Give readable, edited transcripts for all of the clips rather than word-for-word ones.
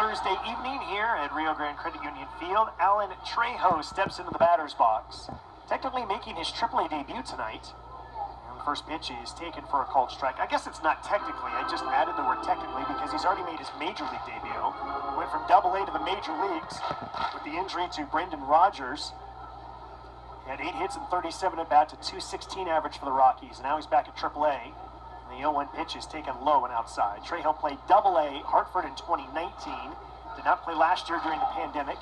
Thursday evening here at Rio Grande Credit Union Field. Alan Trejo steps into the batter's box, technically making his AAA debut tonight. And the first pitch is taken for a called strike. I guess it's not technically. I just added the word technically because he's already made his major league debut. Went from AA to the major leagues with the injury to Brendan Rodgers. He had 8 hits and 37 at-bats, a .216 average for the Rockies. And now he's back at AAA. The 0-1 pitch is taken low and outside. Trejo played AA Hartford in 2019. Did not play last year during the pandemic.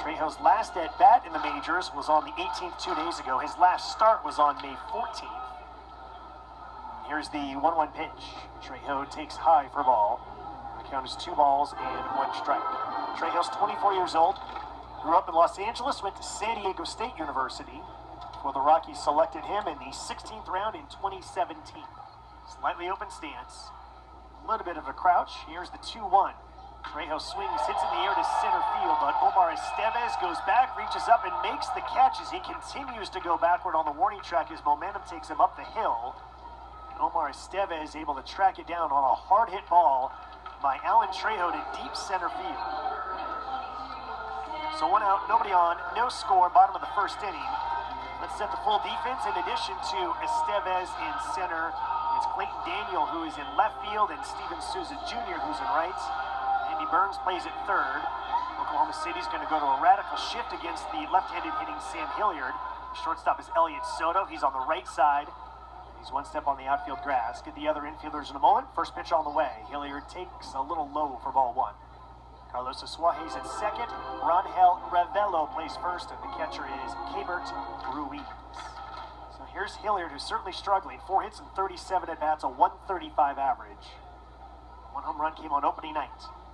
Trejo's last at-bat in the majors was on the 18th 2 days ago. His last start was on May 14th. Here's the 1-1 pitch. Trejo takes high for a ball. The count is 2 balls and 1 strike. Trejo's 24 years old. Grew up in Los Angeles, went to San Diego State University, where the Rockies selected him in the 16th round in 2017. Slightly open stance, a little bit of a crouch. Here's the 2-1. Trejo swings, hits in the air to center field, but Omar Estevez goes back, reaches up, and makes the catch as he continues to go backward on the warning track as momentum takes him up the hill. And Omar Estevez able to track it down on a hard-hit ball by Alan Trejo to deep center field. So 1 out, nobody on, no score, bottom of the first inning. Let's set the full defense. In addition to Estevez in center, it's Clayton Daniel, who is in left field, and Steven Souza Jr., who's in right. Andy Burns plays at third. Oklahoma City's going to go to a radical shift against the left-handed hitting Sam Hilliard. The shortstop is Elliot Soto. He's on the right side. He's 1 step on the outfield grass. Get the other infielders in a moment. First pitch on the way. Hilliard takes a little low for ball 1. Carlos Suárez at second. Rangel Ravelo plays first, and the catcher is Keibert Ruiz. So here's Hilliard, who's certainly struggling. 4 hits and 37 at-bats, a .135 average. 1 home run came on opening night.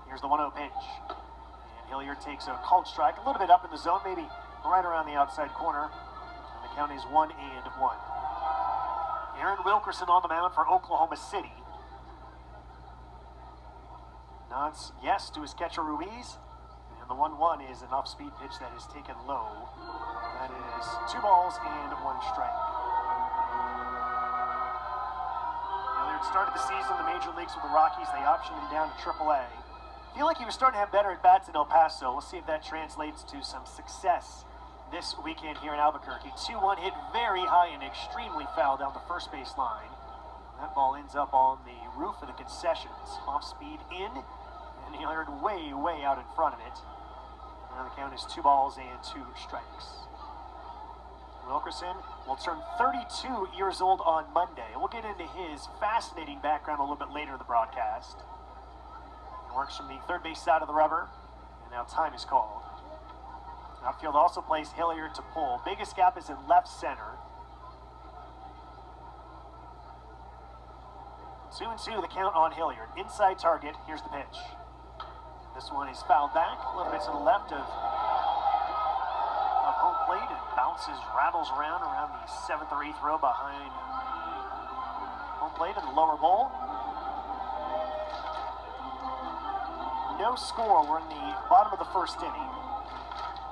Here's the 1-0 pitch. And Hilliard takes a called strike, a little bit up in the zone, maybe right around the outside corner. And the count is 1-1. Aaron Wilkerson on the mound for Oklahoma City. Nods yes to his catcher Ruiz. And the 1-1 is an off-speed pitch that is taken low. That is 2 balls and 1 strike. Hilliard started the season in the major leagues with the Rockies. They optioned him down to AAA. I feel like he was starting to have better at-bats in El Paso. We'll see if that translates to some success this weekend here in Albuquerque. 2-1 hit very high and extremely foul down the first base line. That ball ends up on the roof of the concessions. Off-speed in, and Hilliard way out in front of it. Now the count is 2 balls and 2 strikes. Wilkerson will turn 32 years old on Monday. We'll get into his fascinating background a little bit later in the broadcast. He works from the third base side of the rubber, and now time is called. Outfield also plays Hilliard to pull. Biggest gap is in left center. 2-2, the count on Hilliard. Inside target, here's the pitch. This one is fouled back, a little bit to the left of home plate. It bounces, rattles around the 7th or 8th row behind home plate in the lower bowl. No score. We're in the bottom of the first inning.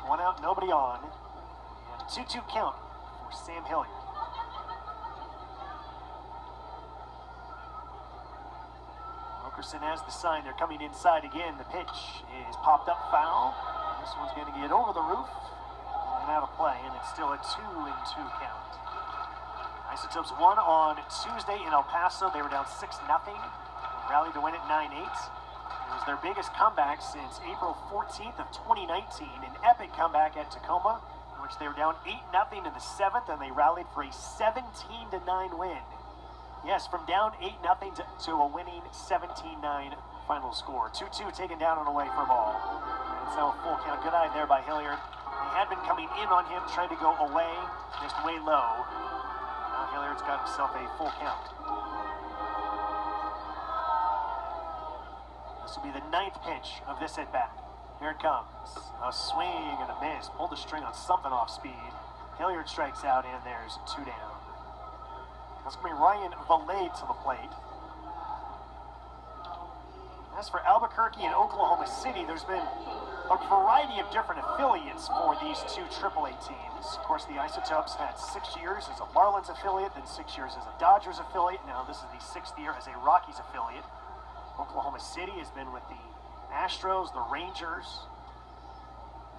1 out, nobody on. And 2-2 count for Sam Hilliard. Wilkerson has the sign. They're coming inside again. The pitch is popped up foul. This one's going to get over the roof and out of play, and it's still a 2-2 count. Isotopes won on Tuesday in El Paso. They were down 6-0. They rallied to win it 9-8. It was their biggest comeback since April 14th of 2019. An epic comeback at Tacoma, in which they were down 8-0 in the 7th, and they rallied for a 17-9 win. Yes, from down 8-0 to a winning 17-9 final score. 2-2 taken down on a way for a ball. And so a full count. Good eye there by Hilliard. They had been coming in on him, trying to go away, just way low. Now Hilliard's got himself a full count. This will be the 9th pitch of this at-bat. Here it comes. A swing and a miss. Pulled the string on something off speed. Hilliard strikes out, and there's 2 down. That's going to be Ryan Valade to the plate. As for Albuquerque and Oklahoma City, there's been a variety of different affiliates for these 2 AAA teams. Of course, the Isotopes had 6 years as a Marlins affiliate, then 6 years as a Dodgers affiliate. Now this is the 6th year as a Rockies affiliate. Oklahoma City has been with the National Astros, the Rangers,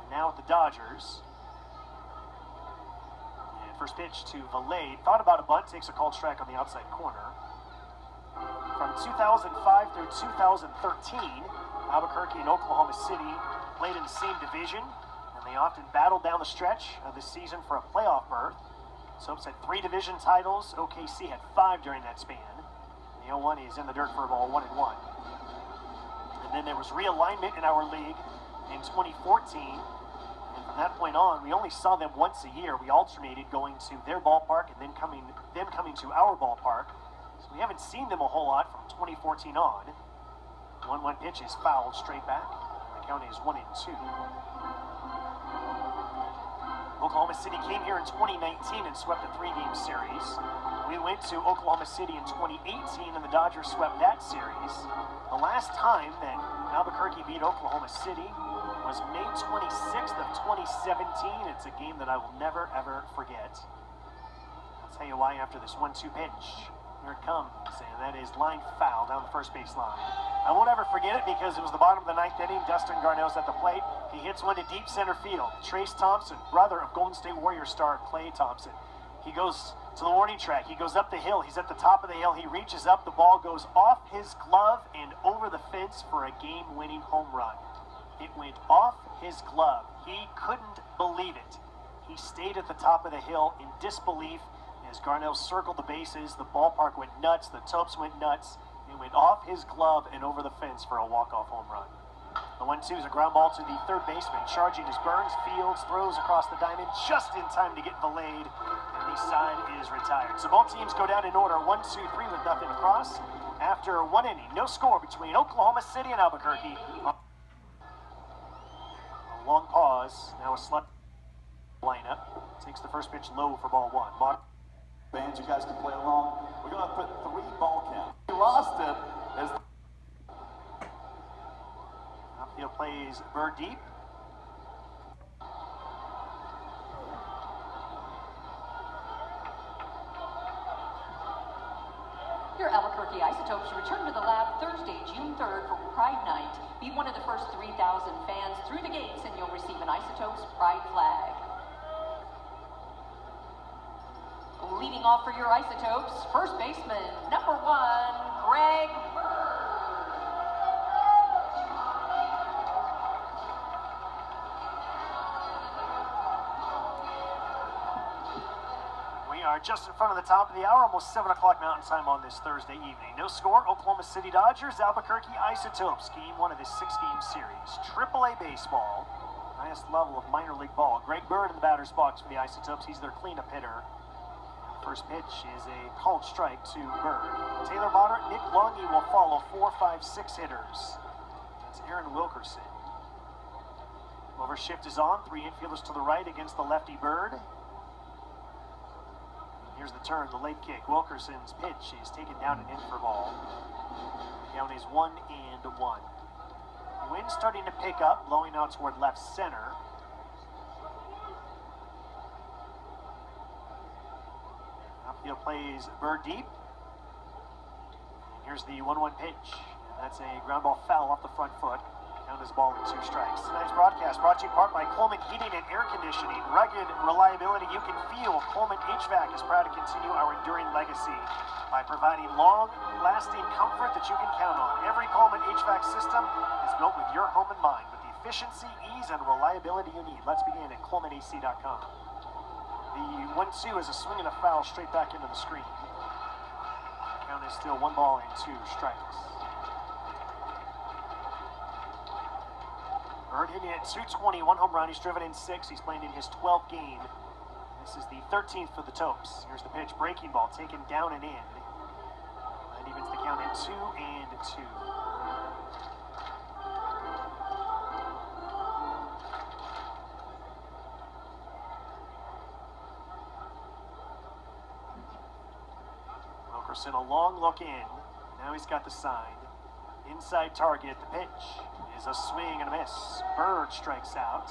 and now with the Dodgers. And first pitch to Valade. Thought about a bunt, takes a called strike on the outside corner. From 2005 through 2013, Albuquerque and Oklahoma City played in the same division, and they often battled down the stretch of this season for a playoff berth. Soaps had 3 division titles. OKC had 5 during that span. The 0-1 is in the dirt for a ball, 1-1. And then there was realignment in our league in 2014. And from that point on, we only saw them once a year. We alternated going to their ballpark and then coming to our ballpark. So we haven't seen them a whole lot from 2014 on. 1-1 pitch is fouled straight back. The count is 1-2. Oklahoma City came here in 2019 and swept a 3-game series. We went to Oklahoma City in 2018 and the Dodgers swept that series. The last time that Albuquerque beat Oklahoma City was May 26th of 2017. It's a game that I will never, ever forget. I'll tell you why after this 1-2 pitch. Here it comes, and that is line foul down the first base line. I won't ever forget it because it was the bottom of the 9th inning. Dustin Garneau's at the plate. He hits one to deep center field. Trace Thompson, brother of Golden State Warrior star Klay Thompson. He goes to the warning track. He goes up the hill. He's at the top of the hill. He reaches up. The ball goes off his glove and over the fence for a game-winning home run. It went off his glove. He couldn't believe it. He stayed at the top of the hill in disbelief. As Garneau circled the bases, the ballpark went nuts, the Topes went nuts. It went off his glove and over the fence for a walk-off home run. The 1-2 is a ground ball to the third baseman. Charging is Burns. Fields throws across the diamond just in time to get Valade, and the side is retired. So both teams go down in order, 1-2-3 with nothing across. After 1 inning, no score between Oklahoma City and Albuquerque. A long pause, now a slot lineup. Takes the first pitch low for ball 1. Fans, you guys can play along. We're going to put 3 ball counts. He lost it as outfield plays Bird deep. Your Albuquerque Isotopes return to the lab Thursday, June 3rd for Pride Night. Be one of the first 3,000 fans through the gates and you'll receive an Isotopes Pride flag. Leading off for your Isotopes, first baseman, number 1, Greg Bird. We are just in front of the top of the hour, almost 7 o'clock Mountain Time on this Thursday evening. No score, Oklahoma City Dodgers, Albuquerque Isotopes. Game 1 of this 6-game series. AAA baseball, highest level of minor league ball. Greg Bird in the batter's box for the Isotopes. He's their cleanup hitter. First pitch is a called strike to Bird. Taylor Motter, Nick Longy will follow 4, 5, 6 hitters. That's Aaron Wilkerson. Overshift is on. 3 infielders to the right against the lefty Bird. Here's the turn, the late kick. Wilkerson's pitch is taken down and in for ball. Count is 1-1. Wind starting to pick up, blowing out toward left center. Outfield plays Bird deep. And here's the 1-1 pitch. And that's a ground ball foul off the front foot. Count is ball and 2 strikes. Tonight's broadcast brought to you in part by Coleman Heating and Air Conditioning. Rugged reliability you can feel. Coleman HVAC is proud to continue our enduring legacy by providing long-lasting comfort that you can count on. Every Coleman HVAC system is built with your home in mind, with the efficiency, ease, and reliability you need. Let's begin at ColemanAC.com. The 1-2 is a swing and a foul straight back into the screen. The count is still 1 ball and 2 strikes. Bird hitting at 220, 1 home run. He's driven in 6. He's playing in his 12th game. This is the 13th for the Topes. Here's the pitch, breaking ball, taken down and in. That evens the count at 2-2. Wilkerson, a long look in. Now he's got the sign. Inside target, the pitch is a swing and a miss. Bird strikes out.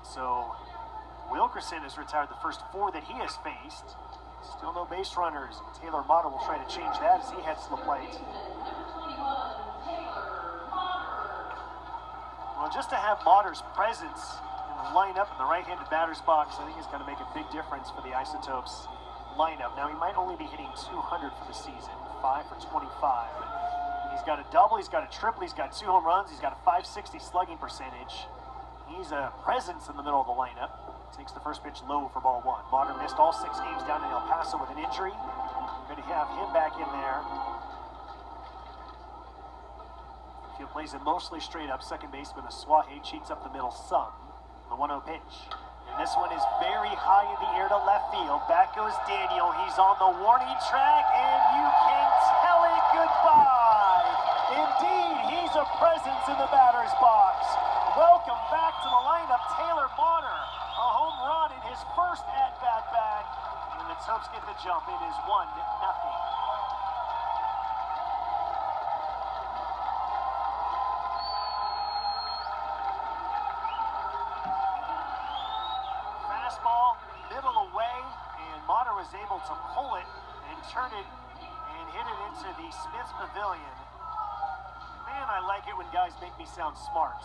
So Wilkerson has retired the first 4 that he has faced. Still no base runners. Taylor Motter will try to change that as he heads to the plate. Well, just to have Motter's presence in the lineup in the right-handed batter's box, I think is going to make a big difference for the Isotopes lineup. Now, he might only be hitting 200 for the season, 5 for 25, but he's got a double, he's got a triple, he's got 2 home runs, he's got a 560 slugging percentage. He's a presence in the middle of the lineup. Takes the first pitch low for ball 1. Motter missed all 6 games down in El Paso with an injury. We're going to have him back in there. Field plays it mostly straight up. Second baseman Aswahe cheats up the middle some. The 1-0 pitch. And this one is very high in the air to left field. Back goes Daniel. He's on the warning track, and you can tell it goodbye. Indeed, he's a presence in the batter's box. Welcome back to the lineup, Taylor Motter. A home run in his first at-bat back. And the Topes get the jump. It is 1-0. Fastball, middle away, and Motter was able to pull it and turn it and hit it into the Smiths Pavilion. Man, I like it when guys make me sound smart.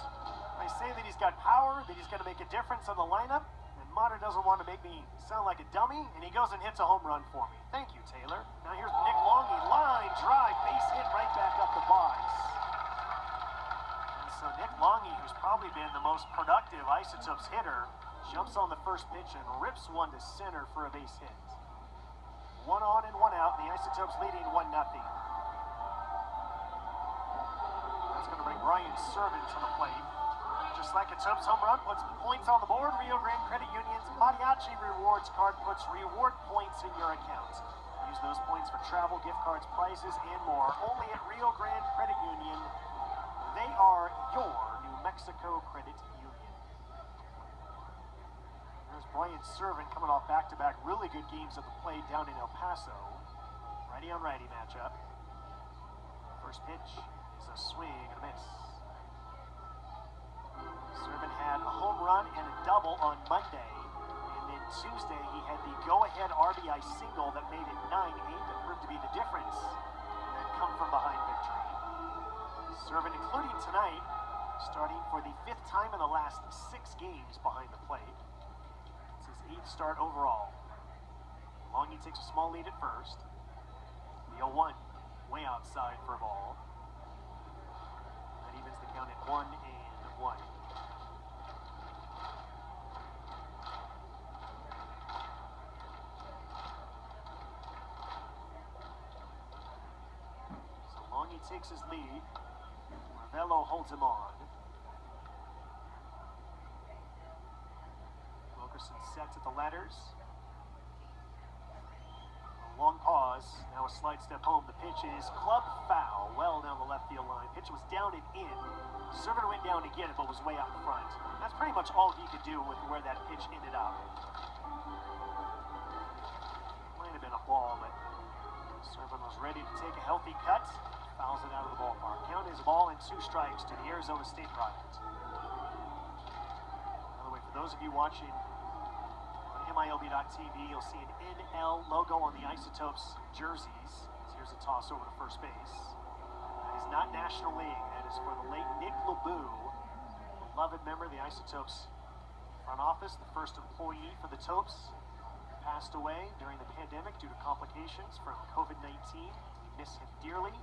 I say that he's got power, that he's going to make a difference on the lineup, and Motter doesn't want to make me sound like a dummy, and he goes and hits a home run for me. Thank you, Taylor. Now here's Nick Longy, line drive, base hit right back up the box. And so Nick Longy, who's probably been the most productive Isotopes hitter, jumps on the first pitch and rips one to center for a base hit. 1 on and 1 out, and the Isotopes leading 1-0. That's going to bring Brian Servant to the plate. Just like a Topes home run puts points on the board, Rio Grande Credit Union's Mariachi Rewards card puts reward points in your account. Use those points for travel, gift cards, prizes, and more. Only at Rio Grande Credit Union. They are your New Mexico Credit Union. There's Brian Servant coming off back-to-back really good games at the plate down in El Paso. Righty-on-righty matchup. First pitch is a swing and a miss. Servant had a home run and a double on Monday, and then Tuesday he had the go-ahead RBI single that made it 9-8 that proved to be the difference in that come-from-behind victory. Servant, including tonight, starting for the 5th time in the last 6 games behind the plate. It's his 8th start overall. Longy takes a small lead at first. The 0-1, way outside for a ball. That evens the count at 1-1. Longy takes his lead. Ravello holds him on. Wilkerson sets at the letters. A long pause. Now a slight step home. The pitch is club foul. Well down the left field line. Pitch was down and in. Servant went down to get it, but was way out in front. That's pretty much all he could do with where that pitch ended up. Might have been a ball, but Servant was ready to take a healthy cut. Fouls it out of the ballpark. Count is a ball and 2 strikes to the Arizona State product. By the way, for those of you watching on MILB.TV, you'll see an NL logo on the Isotopes jerseys. So here's a toss over to first base. That is not National League. That is for the late Nick LeBou, beloved member of the Isotopes front office, the first employee for the Topes. Passed away during the pandemic due to complications from COVID-19. We miss him dearly.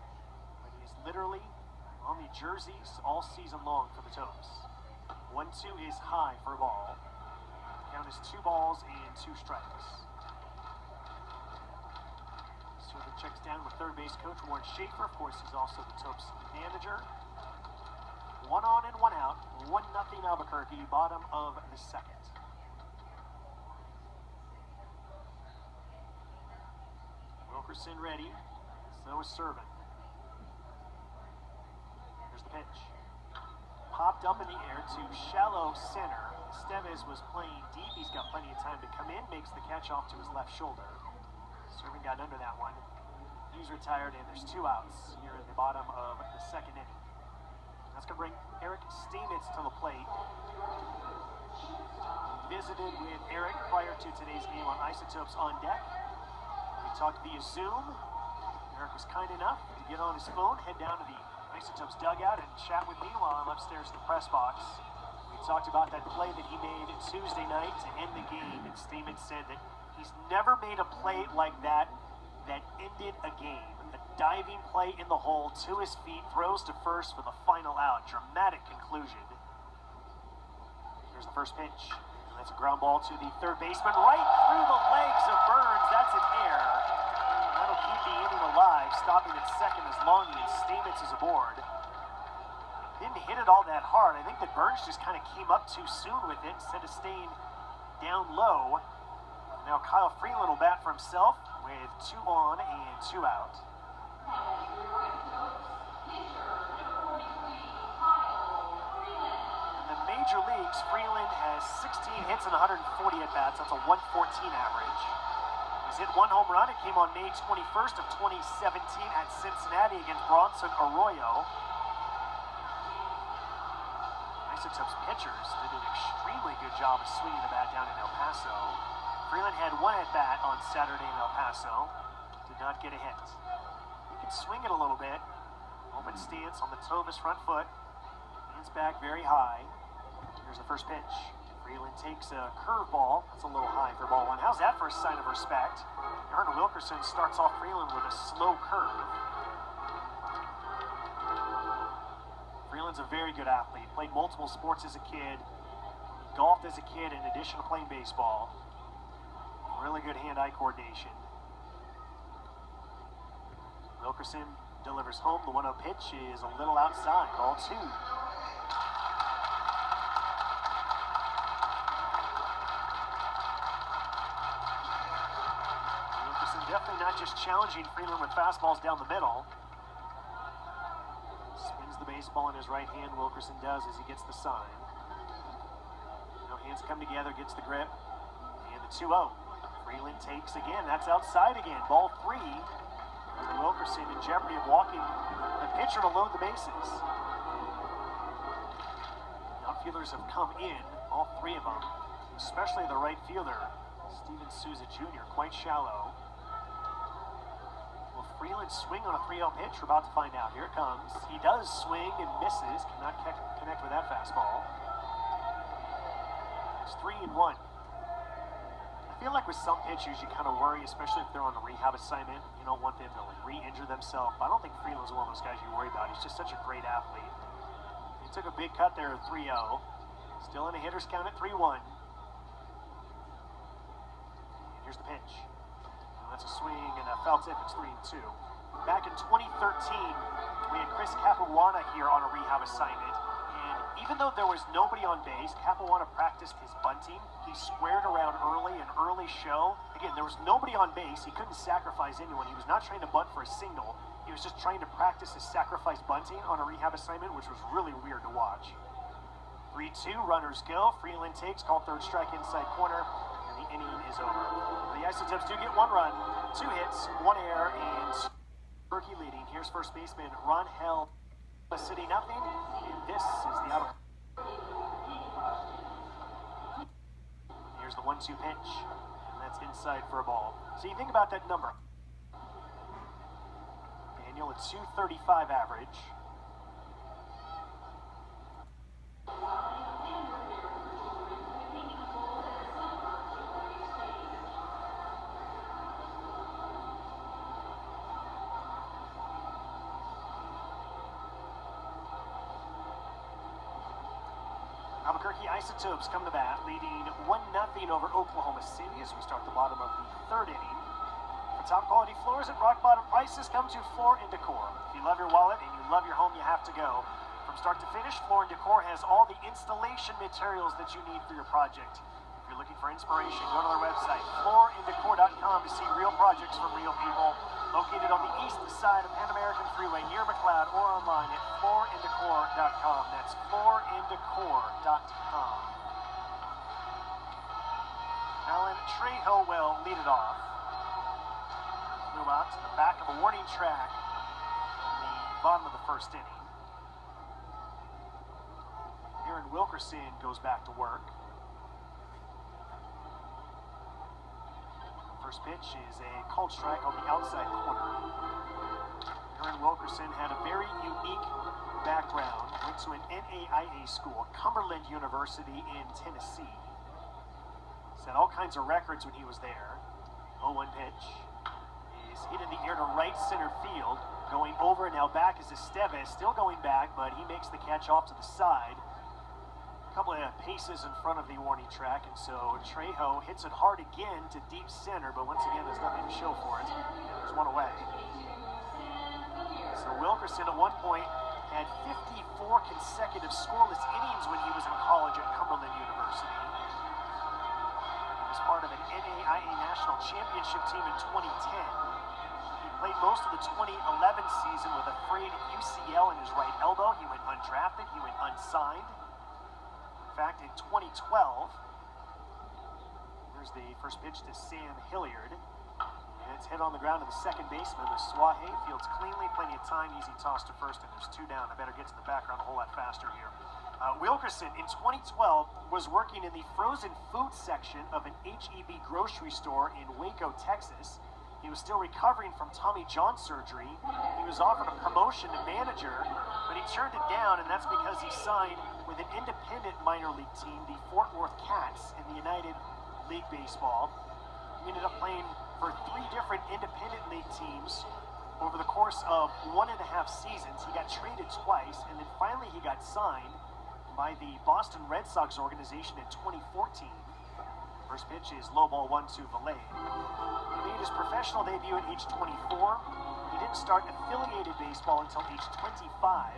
Literally on the jerseys all season long for the Topes. 1-2 is high for a ball. The count is 2 balls and 2 strikes. Servant checks down with third base coach Warren Schaefer. Of course, he's also the Topes manager. 1 on and 1 out. 1-0 Albuquerque, bottom of the 2nd. Wilkerson ready. So is Servant. Pitch. Popped up in the air to shallow center. Estevez was playing deep. He's got plenty of time to come in. Makes the catch off to his left shoulder. Servant got under that one. He's retired, and there's 2 outs here in the bottom of the 2nd inning. That's going to bring Eric Stamitz to the plate. Visited with Eric prior to today's game on Isotopes on Deck. We talked via Zoom. Eric was kind enough to get on his phone, head down to the Isotopes dugout and chat with me while I'm upstairs in the press box. We talked about that play that he made Tuesday night to end the game, and Stamen said that he's never made a play like that ended a game. A diving play in the hole, to his feet, throws to first for the final out. Dramatic conclusion. Here's the first pitch. And that's a ground ball to the third baseman, right through the legs of Burns. That's an error. That'll keep the inning alive, stopping at second as Longy and Stamets is aboard. Didn't hit it all that hard. I think that Burns just kind of came up too soon with it instead of staying down low. Now Kyle Freeland will bat for himself with 2 on and 2 out. In the major leagues, Freeland has 16 hits and 140 at-bats. That's a 114 average. He's hit 1 home run. It came on May 21st of 2017 at Cincinnati against Bronson Arroyo. Isotopes pitchers did an extremely good job of swinging the bat down in El Paso. Freeland had 1 at-bat on Saturday in El Paso. Did not get a hit. He can swing it a little bit. Open stance on the toe of his front foot. Hands back very high. Here's the first pitch. Freeland takes a curveball. That's a little high for ball 1. How's that for a sign of respect? Wilkerson starts off Freeland with a slow curve. Freeland's a very good athlete. Played multiple sports as a kid. Golfed as a kid in addition to playing baseball. Really good hand-eye coordination. Wilkerson delivers home. The 1-0 pitch is a little outside. Ball 2. Wilkerson definitely not just challenging Freeland with fastballs down the middle. Spins the baseball in his right hand. Wilkerson does as he gets the sign. Now hands come together, gets the grip. And the 2-0. Freeland takes again. That's outside again. Ball 3. Wilkerson in jeopardy of walking the pitcher to load the bases. The outfielders have come in, all 3 of them, especially the right fielder, Steven Souza Jr., quite shallow. Will Freeland swing on a 3-0 pitch? We're about to find out. Here it comes. He does swing and misses. Cannot connect with that fastball. It's 3-1. I feel like with some pitchers you kind of worry, especially if they're on a rehab assignment. You don't want them to like re-injure themselves. I don't think Freeland's one of those guys you worry about. He's just such a great athlete. He took a big cut there at 3-0. Still in a hitter's count at 3-1. Here's the pitch. That's a swing and a foul tip. It's 3-2. Back in 2013, we had Chris Capuana here on a rehab assignment. Even though there was nobody on base, Capuana practiced his bunting. He squared around early, an early show. Again, there was nobody on base. He couldn't sacrifice anyone. He was not trying to bunt for a single. He was just trying to practice his sacrifice bunting on a rehab assignment, which was really weird to watch. 3-2, runners go. Freeland takes, called third strike inside corner, and the inning is over. The Isotopes do get 1 run, 2 hits, 1 error, and Berkey leading. Here's first baseman Ron Held. City nothing, and this is the out. Here's the 1-2 pitch, and that's inside for a ball. So you think about that number. Daniel, a 235 average. Albuquerque Isotopes come to bat, leading 1-0 over Oklahoma City as we start the bottom of the 3rd inning. For top quality floors at rock bottom prices, come to Floor & Decor. If you love your wallet and you love your home, you have to go. From start to finish, Floor & Decor has all the installation materials that you need for your project. If you're looking for inspiration, go to their website, flooranddecor.com, to see real projects from real people. Located on the east side of Pan American Freeway near McLeod, or online at flooranddecor.com. That's flooranddecor.com. Alan Trejo will lead it off. Flew out to the back of a warning track in the bottom of the 1st inning. Aaron Wilkerson goes back to work. First pitch is a called strike on the outside corner. Aaron Wilkerson had a very unique background. Went to an NAIA school, Cumberland University in Tennessee. Set all kinds of records when he was there. 0-1 pitch is hit in the air to right center field. Going over now back is Estevez, still going back, but he makes the catch off to the side. A couple of paces in front of the warning track, and so Trejo hits it hard again to deep center, but once again there's nothing to show for it. There's one away. So Wilkerson at one point had 54 consecutive scoreless innings when he was in college at Cumberland University. He was part of an NAIA National Championship team in 2010. He played most of the 2011 season with a frayed UCL in his right elbow. He went undrafted, he went unsigned. In fact, in 2012, here's the first pitch to Sam Hilliard. And it's hit on the ground to the second baseman. The Swahe fields cleanly, plenty of time, easy toss to first, and there's two down. I better get to the background a whole lot faster here. Wilkerson, in 2012, was working in the frozen food section of an H-E-B grocery store in Waco, Texas. He was still recovering from Tommy John surgery. He was offered a promotion to manager, but he turned it down, and that's because he signed with an independent minor league team, the Fort Worth Cats, in the United League Baseball. He ended up playing for 3 different independent league teams over the course of 1.5 seasons. He got traded twice, and then finally he got signed by the Boston Red Sox organization in 2014. First pitch is low ball 1-2 Valet. He made his professional debut at age 24. He didn't start affiliated baseball until age 25.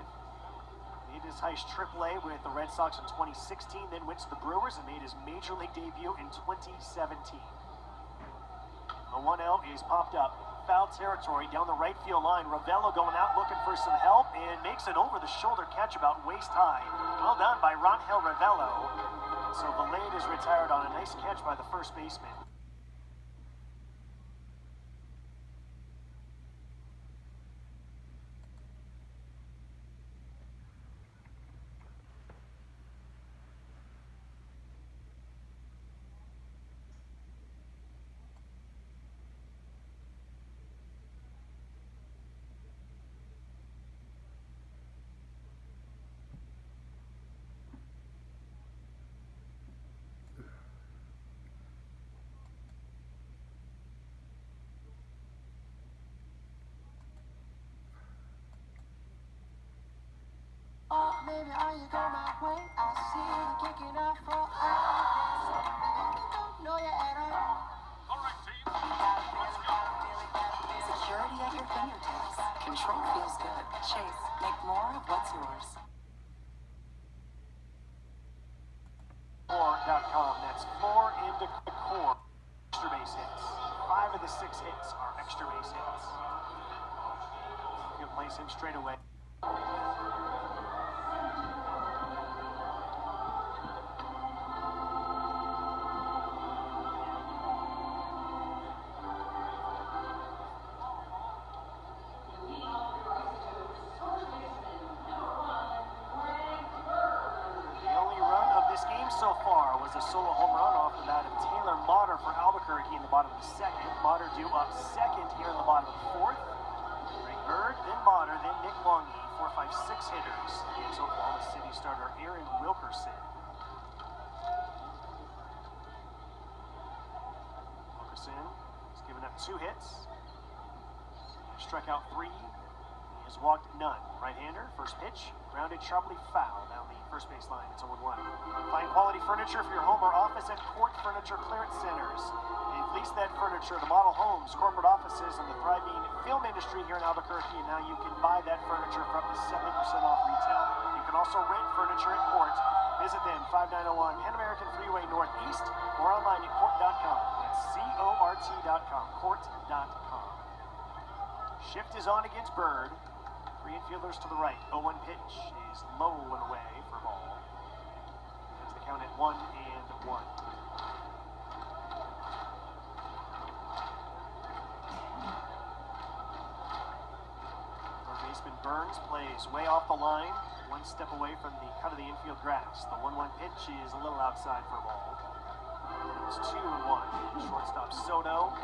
He made his highest AAA with the Red Sox in 2016, then went to the Brewers and made his major league debut in 2017. The 1-0 is popped up. Foul territory down the right field line. Ravello going out looking for some help and makes an over-the-shoulder catch about waist high. Well done by Rangel Ravello. So Valade is retired on a nice catch by the first baseman. Oh, maybe I you go my way. I see you kicking out for hours. Don't know you at all. All right, team. Let's go. Security at your fingertips. Control feels good. Chase, make more of what's yours. Core.com. That's 4 into the core. Extra base hits. 5 of the 6 hits are extra base hits. You can place him straight away. So far was a solo home run off the bat of Taylor Motter for Albuquerque in the bottom of the second. Motter due up second here in the bottom of the fourth. Greg Bird, then Motter, then Nick Longy, 4, 5, 6 hitters. Is Oklahoma City starter Aaron Wilkerson. Wilkerson has given up 2 hits. Struck out 3. He has walked none. Right-hander, first pitch, grounded sharply foul down the first base line. It's 0-1. Find quality furniture for your home or office at Court Furniture Clearance Centers. They've leased that furniture to model homes, corporate offices, and the thriving film industry here in Albuquerque, and now you can buy that furniture for up to 70% off retail. You can also rent furniture at Court. Visit them, 5901 Pan American Freeway Northeast, or online at court.com. That's CORT.com, court.com. Shift is on against Bird. 3 infielders to the right. 0-1 pitch is low and away for ball. That's the count at 1-1. Third baseman Burns plays way off the line, 1 step away from the cut of the infield grass. The 1-1 pitch is a little outside for ball. It's 2-1. Shortstop Soto.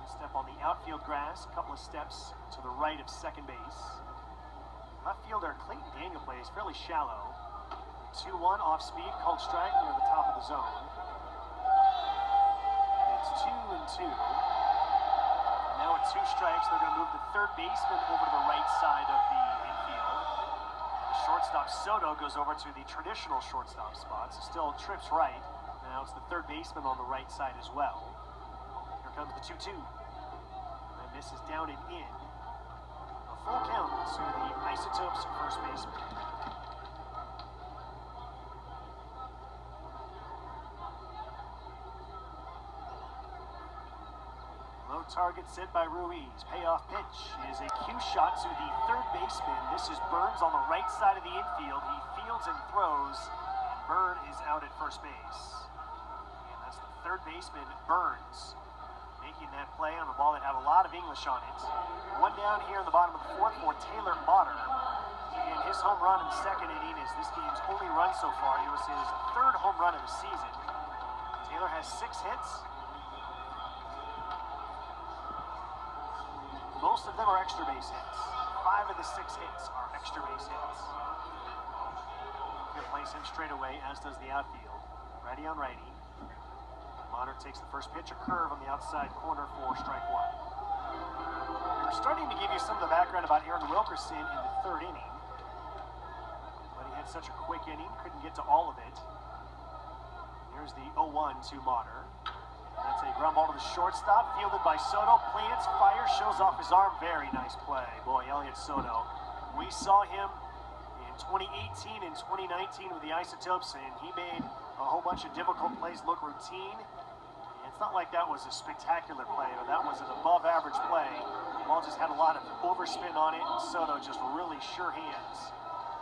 One step on the outfield grass, a couple of steps to the right of second base. Left fielder Clayton Daniel plays fairly shallow. 2-1 off speed, called strike near the top of the zone. And it's 2-2. Now with 2 strikes, they're going to move the third baseman over to the right side of the infield. And the shortstop Soto goes over to the traditional shortstop spot, so still trips right. Now it's the third baseman on the right side as well. Here comes the 2-2. And this is down and in. A full count to the Isotopes first baseman. Low target set by Ruiz. Payoff pitch is a cue shot to the third baseman. This is Burns on the right side of the infield. He fields and throws, and Burn is out at first base. And that's the third baseman, Burns, making that play on a ball that had a lot of English on it. One down here in the bottom of the fourth for Taylor Motter. And his home run in the second inning is this game's only run so far. It was his third home run of the season. Taylor has 6 hits. Most of them are extra base hits. 5 of the 6 hits are extra base hits. Here plays him straight away, as does the outfield. Righty on righty. Motter takes the first pitch, a curve on the outside corner for strike 1. We were starting to give you some of the background about Aaron Wilkerson in the third inning, but he had such a quick inning, couldn't get to all of it. Here's the 0-1 to Motter. That's a ground ball to the shortstop, fielded by Soto. Plants, fires, shows off his arm. Very nice play. Boy, Elliot Soto. We saw him in 2018 and 2019 with the Isotopes, and he made a whole bunch of difficult plays look routine. And it's not like that was a spectacular play, or that was an above-average play. The ball just had a lot of overspin on it, and Soto just really sure hands.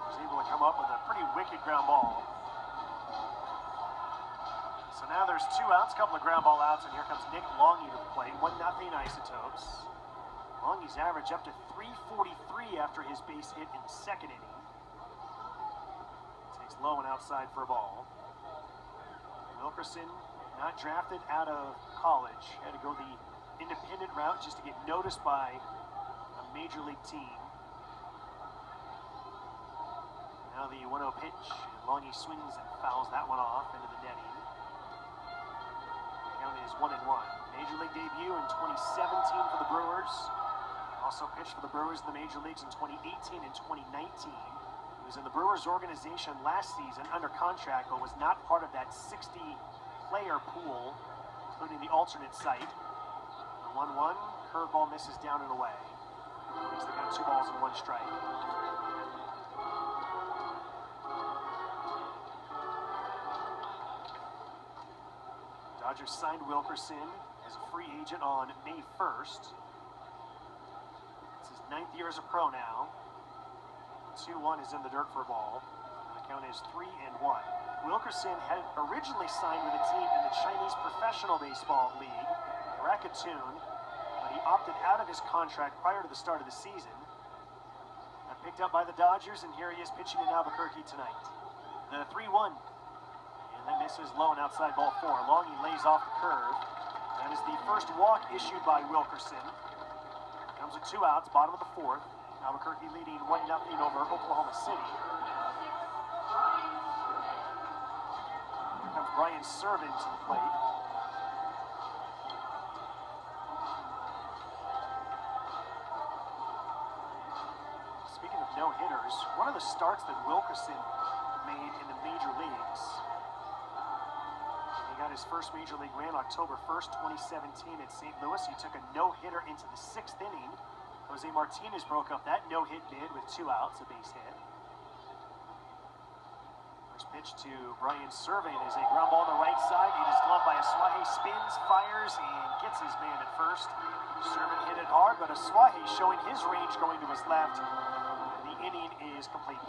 Was able to come up with a pretty wicked ground ball. So now there's 2 outs, a couple of ground ball outs, and here comes Nick Longy to the plate. 1-0 Isotopes. Longy's average up to 343 after his base hit in the second inning. Takes low and outside for a ball. Wilkerson, not drafted out of college, had to go the independent route just to get noticed by a major league team. Now the 1-0 pitch, and Longy swings and fouls that one off into the netting. Count is 1-1. Major league debut in 2017 for the Brewers. Also pitched for the Brewers in the major leagues in 2018 and 2019. He was in the Brewers organization last season under contract, but was not part of that 60-player pool, including the alternate site. 1-1, curveball misses down and away. Makes the count 2 balls and 1 strike. Dodgers signed Wilkerson as a free agent on May 1st. It's his 9th year as a pro now. 2-1 is in the dirt for a ball. The count is 3-1. Wilkerson had originally signed with a team in the Chinese Professional Baseball League, Rakatoon, but he opted out of his contract prior to the start of the season. Got picked up by the Dodgers, and here he is pitching in Albuquerque tonight. The 3-1. That misses low and outside ball 4. Longy lays off the curve. That is the first walk issued by Wilkerson. Comes with 2 outs, bottom of the 4th. Albuquerque leading 1-0 over Oklahoma City. Here comes Brian Servin to the plate. Speaking of no-hitters, one of the starts that Wilkerson made in the major leagues. He got his first major league win October 1st, 2017 at St. Louis. He took a no-hitter into the 6th inning. Jose Martinez broke up that no-hit bid with 2 outs, a base hit. First pitch to Brian Servin is a ground ball on the right side. It is gloved by Asuaje, spins, fires, and gets his man at first. Servin hit it hard, but Asuaje showing his range going to his left. The inning is complete.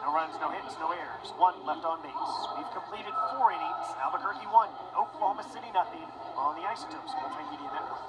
No runs, no hits, no errors. 1 left on base. We've completed 4 innings. Albuquerque 1, Oklahoma City 0 on the Isotopes Multimedia Network.